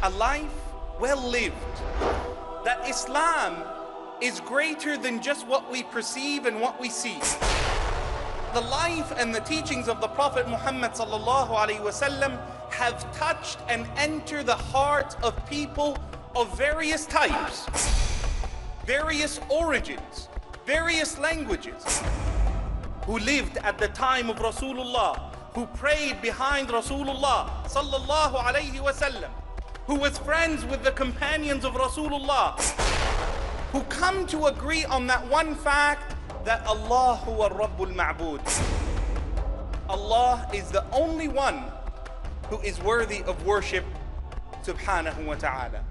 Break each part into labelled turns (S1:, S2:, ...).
S1: a life well lived. That Islam is greater than just what we perceive and what we see. The life and the teachings of the Prophet Muhammad sallallahu alaihi wasallam have touched and entered the heart of people of various types, various origins, various languages, who lived at the time of Rasulullah, who prayed behind Rasulullah sallallahu alaihi wasallam, who was friends with the companions of Rasulullah, who come to agree on that one fact, that Allah huwa Rabbul Ma'bud. Allah is the only one who is worthy of worship, subhanahu wa ta'ala.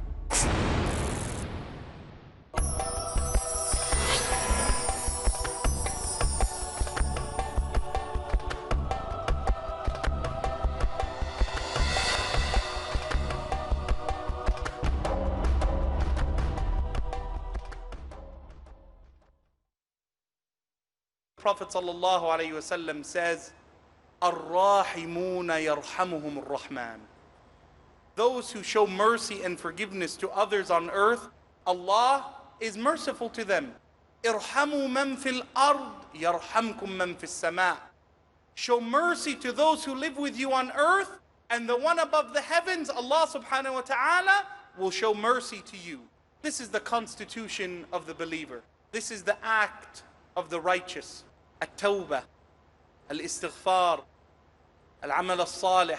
S1: Prophet sallallahu alaihi wasallam says, "Ar-Rahimuna yarhamuhum ar-Rahman." Those who show mercy and forgiveness to others on earth, Allah is merciful to them. Irhamu man fil ard yarhamkum man fis sama. Show mercy to those who live with you on earth, and the one above the heavens, Allah subhanahu wa ta'ala, will show mercy to you. This is the constitution of the believer. This is the act of the righteous. At-tawbah, al-istighfar, al-amal al-salih,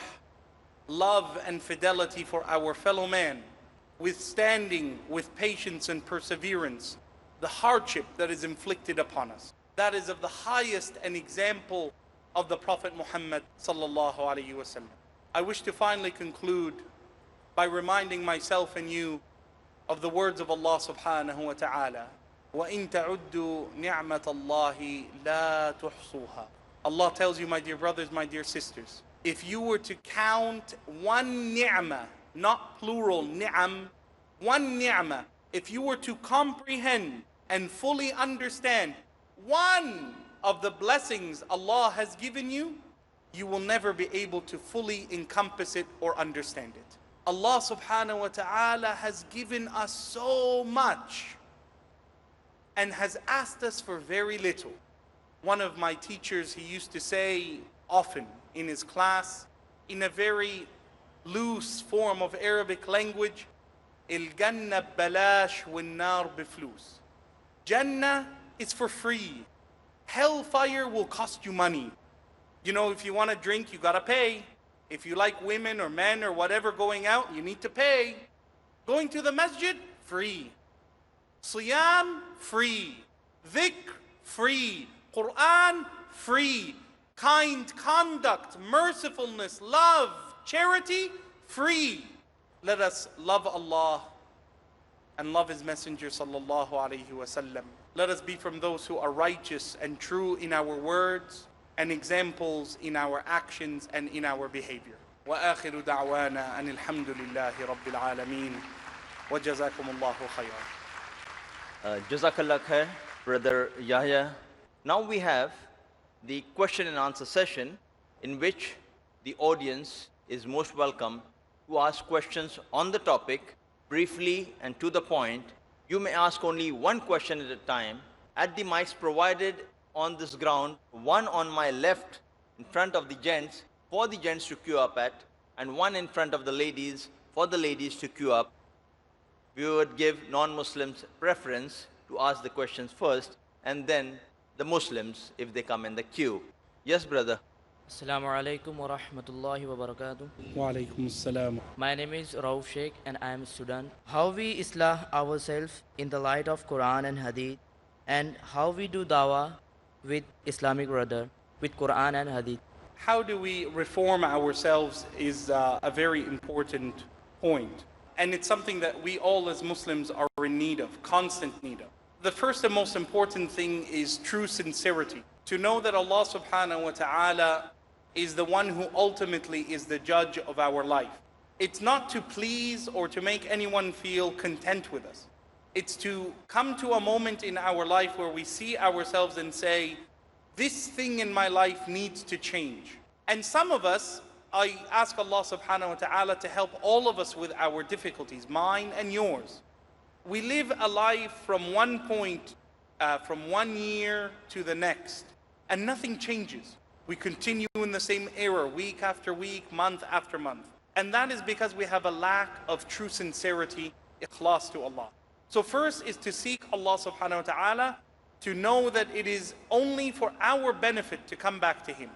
S1: love and fidelity for our fellow man, withstanding with patience and perseverance the hardship that is inflicted upon us. That is of the highest an example of the Prophet Muhammad sallallahu alaihi wasallam. I wish to finally conclude by reminding myself and you of the words of Allah subhanahu wa ta'ala. وَإِن تَعُدُّوا نِعْمَةَ اللَّهِ لَا تُحْصُوهَا. Allah tells you, my dear brothers, my dear sisters, if you were to count one ni'mah, not plural ni'am, one ni'mah, if you were to comprehend and fully understand one of the blessings Allah has given you, you will never be able to fully encompass it or understand it. Allah subhanahu wa ta'ala has given us so much and has asked us for very little. One of my teachers, he used to say often in his class, in a very loose form of Arabic language, "Il-Jannah balash wal-nar biflus." Jannah is for free. Hellfire will cost you money. You know, if you want to drink, you gotta pay. If you like women or men or whatever going out, you need to pay. Going to the masjid, free. Siyam, free. Dhikr, free. Quran, free. Kind conduct, mercifulness, love, charity, free. Let us love Allah and love His Messenger sallallahu alaihi wasallam. Let us be from those who are righteous and true in our words and examples in our actions and in our behavior. وآخر دعوانا أن الحمد لله رب العالمين وجزاكم الله خيرا.
S2: Jazakallah khair, Brother Yahya. Now we have the question and answer session, in which the audience is most welcome to ask questions on the topic, briefly and to the point. You may ask only one question at a time. At the mics provided on this ground, one on my left in front of the gents, for the gents to queue up at, and one in front of the ladies, for the ladies to queue up. We would give non-Muslims preference to ask the questions first, and then the Muslims if they come in the queue. Yes, brother.
S3: Assalamu alaikum wa rahmatullahi wa barakatuh.
S1: Wa alaikum assalam.
S3: My name is Rauf Sheikh and I am a student. How we islah ourselves in the light of Quran and Hadith, and how we do dawah with Islamic brother, with Quran and Hadith.
S1: How do we reform ourselves is a very important point. And it's something that we all as Muslims are in need of, constant need of. The first and most important thing is true sincerity. To know that Allah subhanahu wa ta'ala is the one who ultimately is the judge of our life. It's not to please or to make anyone feel content with us. It's to come to a moment in our life where we see ourselves and say, this thing in my life needs to change. And some of us, I ask Allah subhanahu wa ta'ala to help all of us with our difficulties, mine and yours. We live a life from one point, from 1 year to the next, and nothing changes. We continue in the same error, week after week, month after month. And that is because we have a lack of true sincerity, ikhlas to Allah. So first is to seek Allah subhanahu wa ta'ala, to know that it is only for our benefit to come back to Him.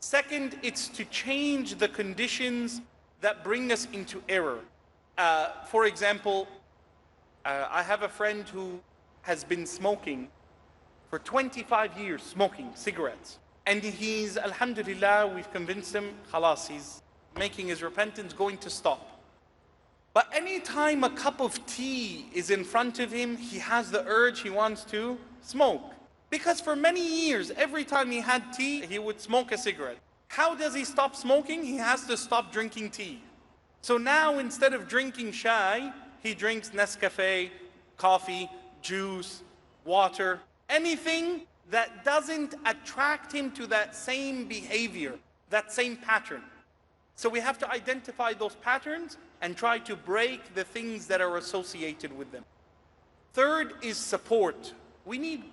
S1: Second, it's to change the conditions that bring us into error. For example, I have a friend who has been smoking for 25 years, smoking cigarettes. And he's, alhamdulillah, we've convinced him, khalas, he's making his repentance, going to stop. But anytime a cup of tea is in front of him, he has the urge, he wants to smoke. Because for many years, every time he had tea, he would smoke a cigarette. How does he stop smoking? He has to stop drinking tea. So now instead of drinking chai, he drinks Nescafe, coffee, juice, water, anything that doesn't attract him to that same behavior, that same pattern. So we have to identify those patterns and try to break the things that are associated with them. Third is support. We need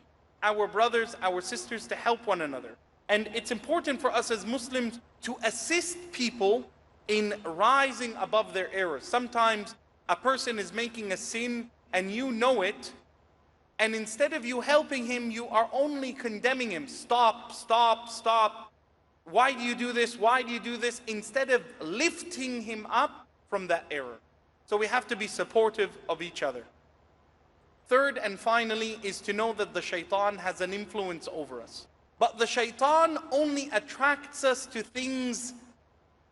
S1: our brothers, our sisters to help one another. And it's important for us as Muslims to assist people in rising above their errors. Sometimes a person is making a sin and you know it, and instead of you helping him, you are only condemning him. Stop, stop, stop. Why do you do this? Why do you do this? Instead of lifting him up from that error. So we have to be supportive of each other. Third and finally is to know that the shaitan has an influence over us. But the shaitan only attracts us to things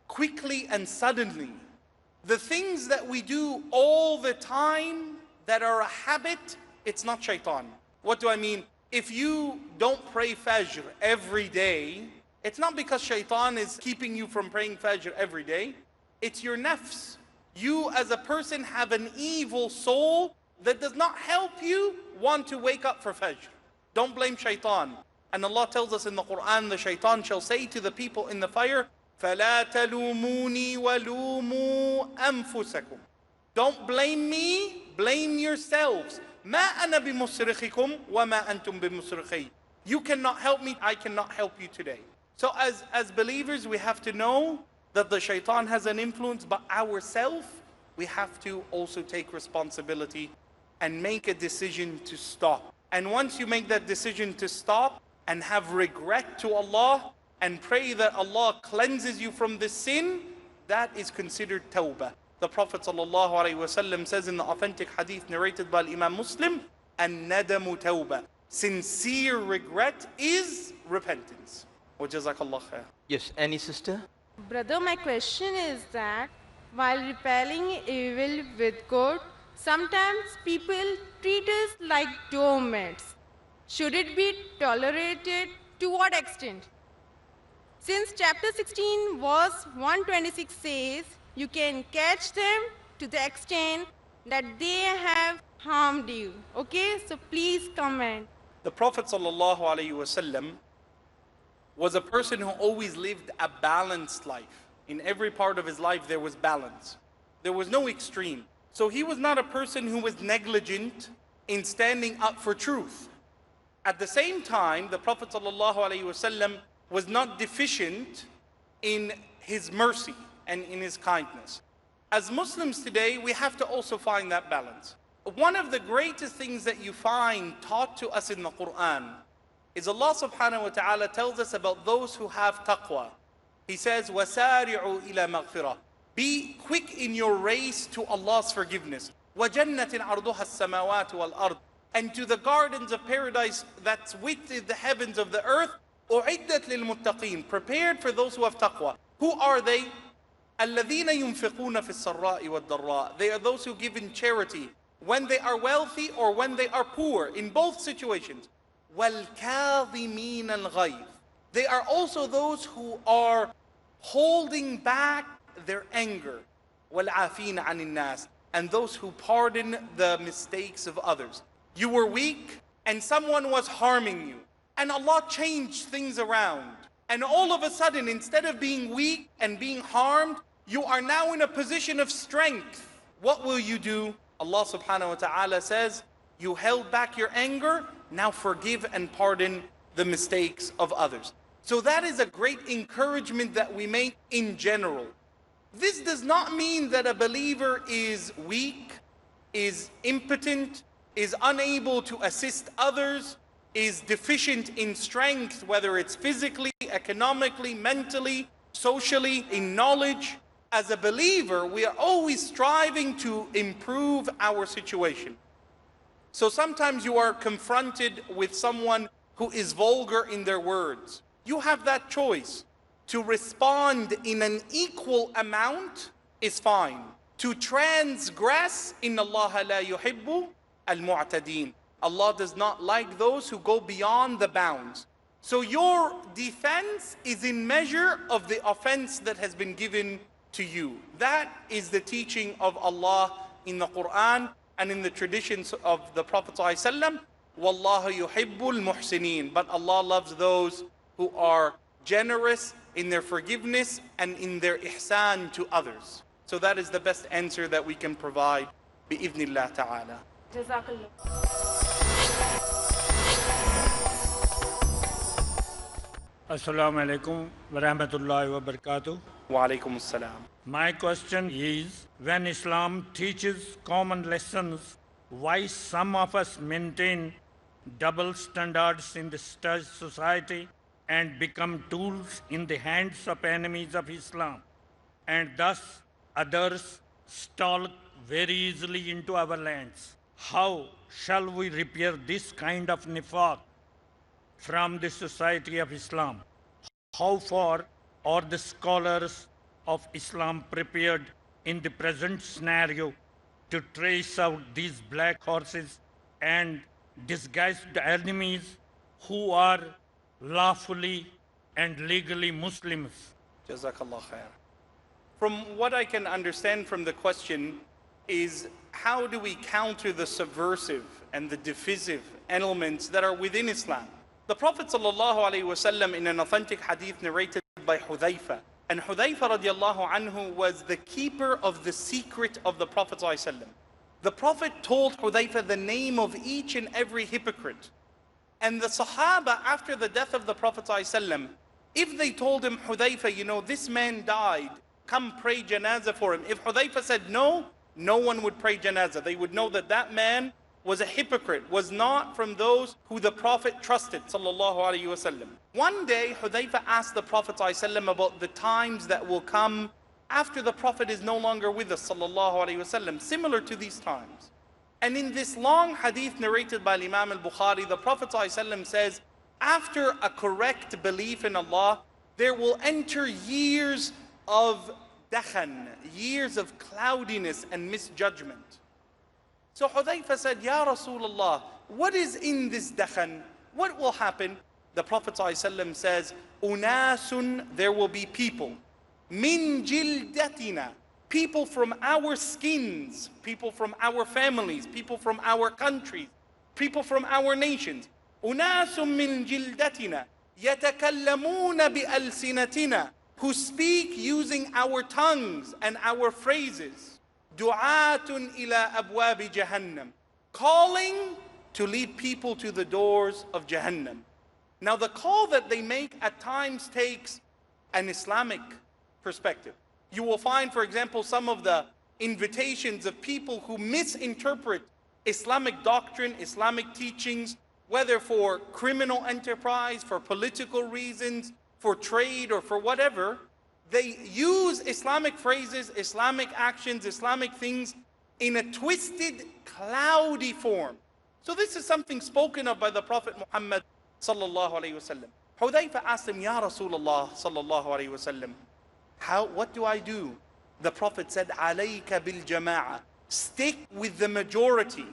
S1: quickly and suddenly. The things that we do all the time that are a habit, it's not shaitan. What do I mean? If you don't pray Fajr every day, it's not because shaitan is keeping you from praying Fajr every day. It's your nafs. You as a person have an evil soul that does not help you want to wake up for Fajr. Don't blame shaitan. And Allah tells us in the Quran, the shaitan shall say to the people in the fire, فَلَا تَلُومُونِي وَلُومُوا أَنفُسَكُمْ. Don't blame me, blame yourselves. مَا أَنَا بِمُصْرِخِكُمْ وَمَا أَنْتُمْ بِمُصْرِخِي. You cannot help me, I cannot help you today. So as believers, we have to know that the shaitan has an influence, but ourselves, we have to also take responsibility and make a decision to stop. And once you make that decision to stop and have regret to Allah and pray that Allah cleanses you from this sin, that is considered tawbah. The Prophet ﷺ says in the authentic hadith narrated by Imam Muslim, "An-nadamu tawbah." Sincere regret is repentance. Wa jazakallah khair.
S2: Yes, any sister?
S4: Brother, my question is that while repelling evil with good, sometimes people treat us like doormats. Should it be tolerated? To what extent? Since chapter 16 verse 126 says, you can catch them to the extent that they have harmed you. Okay, so please comment.
S1: The Prophet ﷺ was a person who always lived a balanced life. In every part of his life there was balance. There was no extreme. So he was not a person who was negligent in standing up for truth. At the same time, the Prophet ﷺ was not deficient in his mercy and in his kindness. As Muslims today, we have to also find that balance. One of the greatest things that you find taught to us in the Quran is Allah subhanahu wa ta'ala tells us about those who have taqwa. He says, وَسَارِعُوا إِلَى مَغْفِرَةٍ. Be quick in your race to Allah's forgiveness. وَجَنَّةٍ عَرْضُهَا السَّمَاوَاتُ وَالْأَرْضِ. And to the gardens of paradise that's with the heavens of the earth, أُعِدَّتْ لِلْمُتَّقِينَ. Prepared for those who have taqwa. Who are they? الَّذِينَ يُنْفِقُونَ فِي السَّرَّاءِ وَالضَّرَّاءِ. They are those who give in charity when they are wealthy or when they are poor, in both situations. وَالْكَاظِمِينَ الْغَيْظِ. They are also those who are holding back their anger. وَالْعَافِينَ عَنِ النَّاسِ. And those who pardon the mistakes of others. You were weak and someone was harming you, and Allah changed things around. And all of a sudden, instead of being weak and being harmed, you are now in a position of strength. What will you do? Allah subhanahu wa ta'ala says, you held back your anger, now forgive and pardon the mistakes of others. So that is a great encouragement that we make in general. This does not mean that a believer is weak, is impotent, is unable to assist others, is deficient in strength, whether it's physically, economically, mentally, socially, in knowledge. As a believer, we are always striving to improve our situation. So sometimes you are confronted with someone who is vulgar in their words. You have that choice. To respond in an equal amount is fine. To transgress, inna Allah la yuhibbu al-mu'tadeen. Allah does not like those who go beyond the bounds. So your defense is in measure of the offense that has been given to you. That is the teaching of Allah in the Quran and in the traditions of the Prophet ﷺ. Wallahu yuhibbul muhsineen. But Allah loves those who are generous in their forgiveness and in their ihsan to others. So that is the best answer that we can provide bi'idhnillah ta'ala.
S4: Jazakallah.
S5: Assalamu alaikum wa rahmatullahi wa barakatuh.
S1: Wa alaikum assalam.
S5: My question is, when Islam teaches common lessons, why some of us maintain double standards in the society and become tools in the hands of enemies of Islam, and thus others stalk very easily into our lands? How shall we repair this kind of nifaq from the society of Islam? How far are the scholars of Islam prepared in the present scenario to trace out these black horses and disguised enemies who are lawfully and legally Muslims?
S1: Jazakallah khair. From what I can understand from the question is, how do we counter the subversive and the divisive elements that are within Islam? The Prophet ﷺ, in an authentic hadith narrated by Hudhayfa, and Hudhayfa radiallahu anhu was the keeper of the secret of the Prophet ﷺ. The Prophet told Hudhayfa the name of each and every hypocrite. And the Sahaba, after the death of the Prophet ﷺ, if they told him, Hudhayfa, you know, this man died, come pray janazah for him. If Hudhayfa said no, no one would pray janazah. They would know that that man was a hypocrite, was not from those who the Prophet trusted, sallallahu alaihi wasallam. One day, Hudhayfa asked the Prophet ﷺ about the times that will come after the Prophet is no longer with us, sallallahu alaihi wasallam, similar to these times. And in this long hadith narrated by Imam al-Bukhari, the Prophet ﷺ says, after a correct belief in Allah, there will enter years of dakhan, years of cloudiness and misjudgment. So Hudhayfa said, Ya Rasulullah, what is in this dakhan? What will happen? The Prophet ﷺ says, Unasun, there will be people. Min jildatina, people from our skins, people from our families, people from our countries, people from our nations. Unasun min jildatina, yatakallamuna bi alsinatina, who speak using our tongues and our phrases. Du'atun ila abwabi jahannam, calling to lead people to the doors of Jahannam. Now the call that they make at times takes an Islamic perspective. You will find, for example, some of the invitations of people who misinterpret Islamic doctrine, Islamic teachings, whether for criminal enterprise, for political reasons, for trade, or for whatever. They use Islamic phrases, Islamic actions, Islamic things in a twisted, cloudy form. So this is something spoken of by the Prophet Muhammad sallallahu alaihi wasallam. Hudhayfa asked him, Ya Rasulullah sallallahu alaihi wasallam, what do I do? The Prophet said, Alayka bil jama'ah, stick with the majority.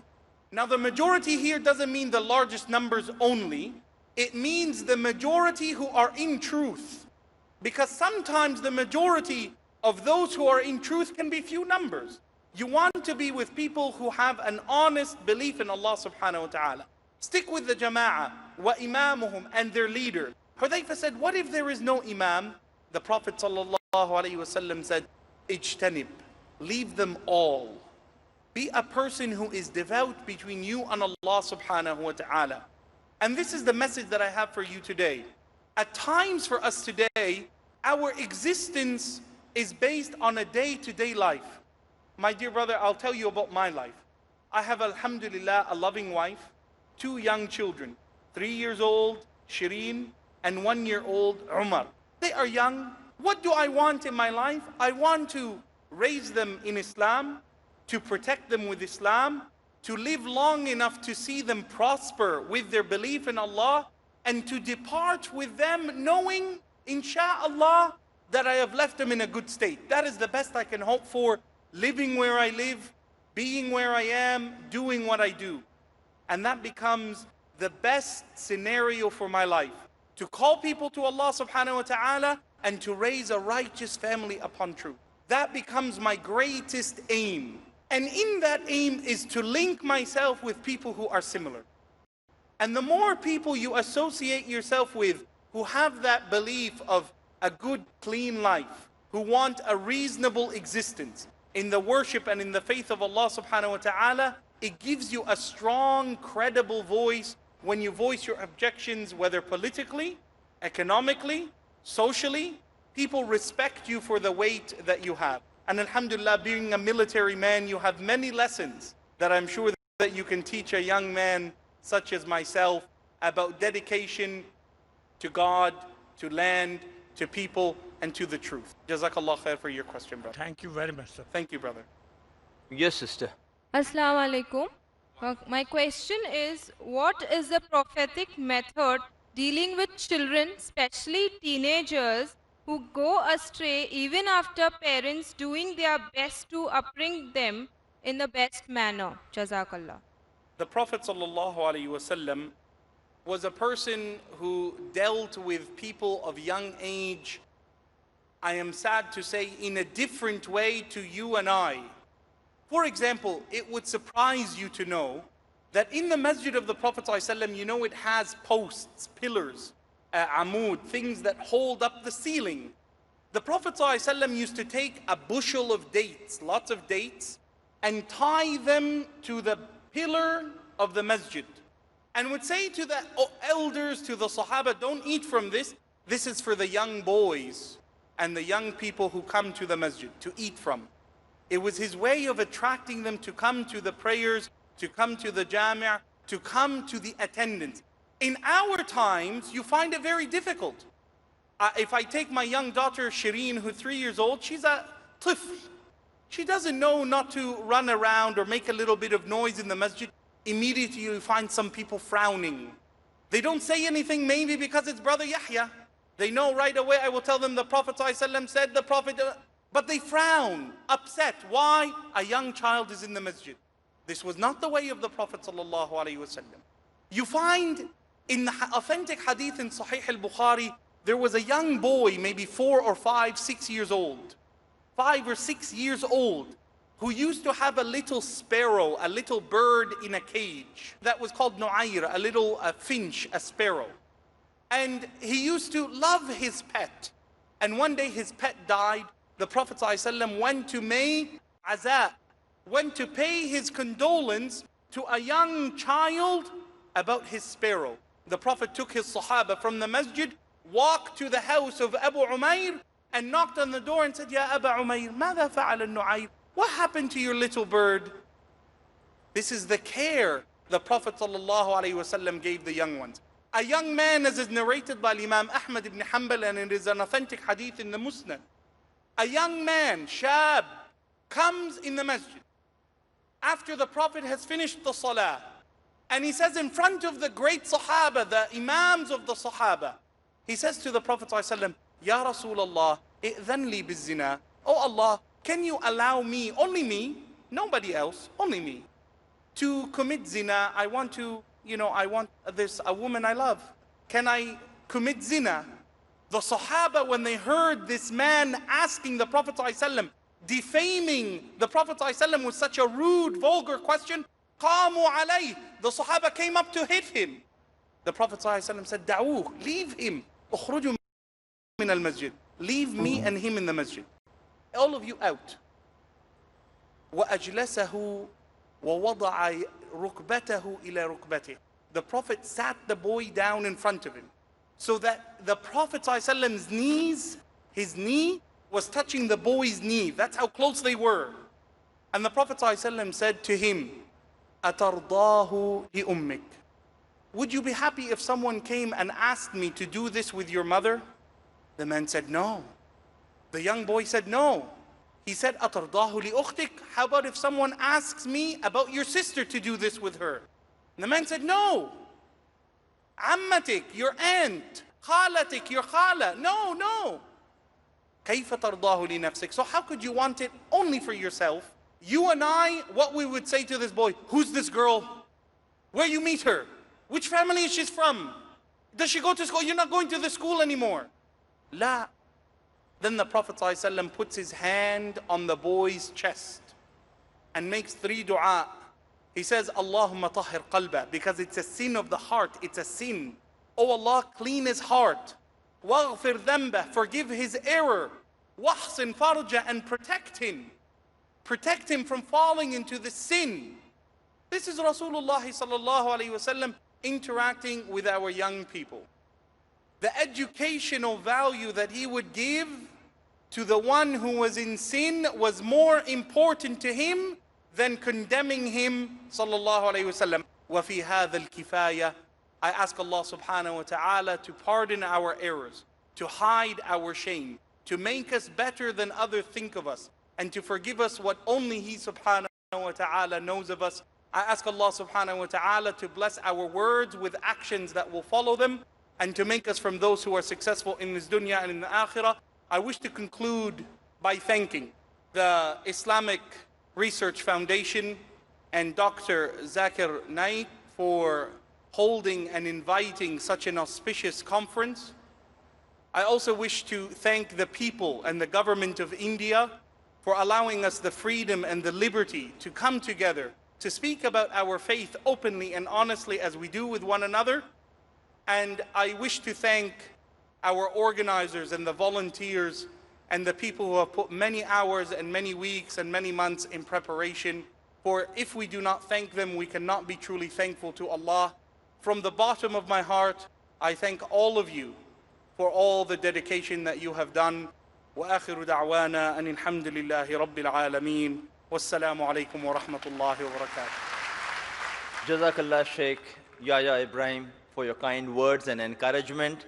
S1: Now the majority here doesn't mean the largest numbers only. It means the majority who are in truth. Because sometimes the majority of those who are in truth can be few numbers. You want to be with people who have an honest belief in Allah subhanahu wa ta'ala. Stick with the jama'ah, wa imamuhum, and their leader. Hudayfa said, what if there is no imam? The Prophet ﷺ said, ijtanib, leave them all. Be a person who is devout between you and Allah subhanahu wa ta'ala. And this is the message that I have for you today. At times for us today, our existence is based on a day-to-day life. My dear brother, I'll tell you about my life. I have, alhamdulillah, a loving wife, 2 young children, 3 years old, Shireen, and 1-year-old, Umar. They are young. What do I want in my life? I want to raise them in Islam, to protect them with Islam, to live long enough to see them prosper with their belief in Allah, and to depart with them knowing, insha'Allah, that I have left them in a good state. That is the best I can hope for, living where I live, being where I am, doing what I do. And that becomes the best scenario for my life. To call people to Allah subhanahu wa ta'ala and to raise a righteous family upon truth. That becomes my greatest aim. And in that aim is to link myself with people who are similar. And the more people you associate yourself with who have that belief of a good, clean life, who want a reasonable existence in the worship and in the faith of Allah subhanahu wa ta'ala, it gives you a strong, credible voice when you voice your objections, whether politically, economically, socially. People respect you for the weight that you have. And alhamdulillah, being a military man, you have many lessons that I'm sure that you can teach a young man such as myself about dedication to God, to land, to people, and to the truth. Jazakallah khair for your question, brother.
S5: Thank you very much, sir.
S1: Thank you, brother.
S2: Yes, sister.
S4: Assalamu alaikum. My question is, what is the prophetic method dealing with children, especially teenagers, who go astray even after parents doing their best to upbring them in the best manner? Jazakallah.
S1: The Prophet ﷺ was a person who dealt with people of young age, I am sad to say, in a different way to you and I. For example, it would surprise you to know that in the masjid of the Prophet ﷺ, you know, it has posts, pillars, amud, things that hold up the ceiling. The Prophet ﷺ used to take a bushel of dates, lots of dates, and tie them to the pillar of the masjid, and would say to the elders, to the Sahaba, don't eat from this. This is for the young boys and the young people who come to the masjid to eat from. It was his way of attracting them to come to the prayers, to come to the jami', to come to the attendance. In our times, you find it very difficult. If I take my young daughter Shireen, who's 3 years old, she's a tifl. She doesn't know not to run around or make a little bit of noise in the masjid. Immediately you find some people frowning. They don't say anything, maybe because it's brother Yahya. They know right away, I will tell them the Prophet ﷺ said, the Prophet, but they frown, upset. Why? A young child is in the masjid. This was not the way of the Prophet ﷺ. You find in the authentic hadith in Sahih al-Bukhari, there was a young boy, maybe 4 or 5, 6 years old, 5 or 6 years old, who used to have a little sparrow, a little bird in a cage that was called nu'ayr, a little finch, a sparrow. And he used to love his pet. And one day his pet died. The Prophet ﷺ went to make azaa, went to pay his condolence to a young child about his sparrow. The Prophet took his Sahaba from the masjid, walked to the house of Abu Umayr, and knocked on the door and said, Ya Aba Umayr, ماذا فعل النعير? What happened to your little bird? This is the care the Prophet ﷺ gave the young ones. A young man, as is narrated by Imam Ahmad ibn Hanbal, and it is an authentic hadith in the Musnad. A young man, shab, comes in the masjid after the Prophet has finished the salah. And he says in front of the great Sahaba, the Imams of the Sahaba, he says to the Prophet ﷺ, Ya Rasulullah, i'dhan li bizzina. Oh Allah, can you allow me, only me, nobody else, only me, to commit zina? I want to, I want this, a woman I love. Can I commit zina? The Sahaba, when they heard this man asking the Prophet ﷺ, defaming the Prophet ﷺ with such a rude, vulgar question, qamu alayh. The Sahaba came up to hit him. The Prophet ﷺ said, da'uh, leave him. اخرجوا من المسجد. Leave me and him in the masjid. All of you out. وأجلسه ووضع ركبته إلى ركبته. The Prophet sat the boy down in front of him, so that the Prophet ﷺ's knees, his knee was touching the boy's knee. That's how close they were. And the Prophet ﷺ said to him, أترضاه لأمك? Would you be happy if someone came and asked me to do this with your mother? The man said no. The young boy said no. He said, أترضاه لأختك? How about if someone asks me about your sister to do this with her? And the man said, no. عمتك, your aunt. خالتك, your khala. No. كيف ترضاه لنفسك? So how could you want it only for yourself? You and I, what we would say to this boy, who's this girl? Where you meet her? Which family is she from? Does she go to school? You're not going to the school anymore. La. Then the Prophet ﷺ puts his hand on the boy's chest and makes 3 dua. He says, Allahumma tahhir qalba, because it's a sin of the heart. It's a sin. Oh Allah, clean his heart. Waghfir dhanbah, forgive his error. Wahsin farja, and protect him. Protect him from falling into the sin. This is Rasulullah sallallahu alayhi wasallam interacting with our young people. The educational value that he would give to the one who was in sin was more important to him than condemning him, sallallahu alayhi wasallam. وَفِي هَذَا الْكِفَايَةِ. I ask Allah subhanahu wa ta'ala to pardon our errors, to hide our shame, to make us better than others think of us, and to forgive us what only He subhanahu wa ta'ala knows of us. I ask Allah subhanahu wa ta'ala to bless our words with actions that will follow them, and to make us from those who are successful in this dunya and in the akhirah. I wish to conclude by thanking the Islamic Research Foundation and Dr. Zakir Naik for holding and inviting such an auspicious conference. I also wish to thank the people and the government of India for allowing us the freedom and the liberty to come together to speak about our faith openly and honestly as we do with one another. And I wish to thank our organizers and the volunteers and the people who have put many hours and many weeks and many months in preparation. For if we do not thank them, we cannot be truly thankful to Allah. From the bottom of my heart, I thank all of you for all the dedication that you have done. وآخر دعوانا أن الحمد لله رب العالمين والسلام عليكم ورحمة الله وبركاته.
S2: Jazakallah Sheikh Yahya Ibrahim for your kind words and encouragement.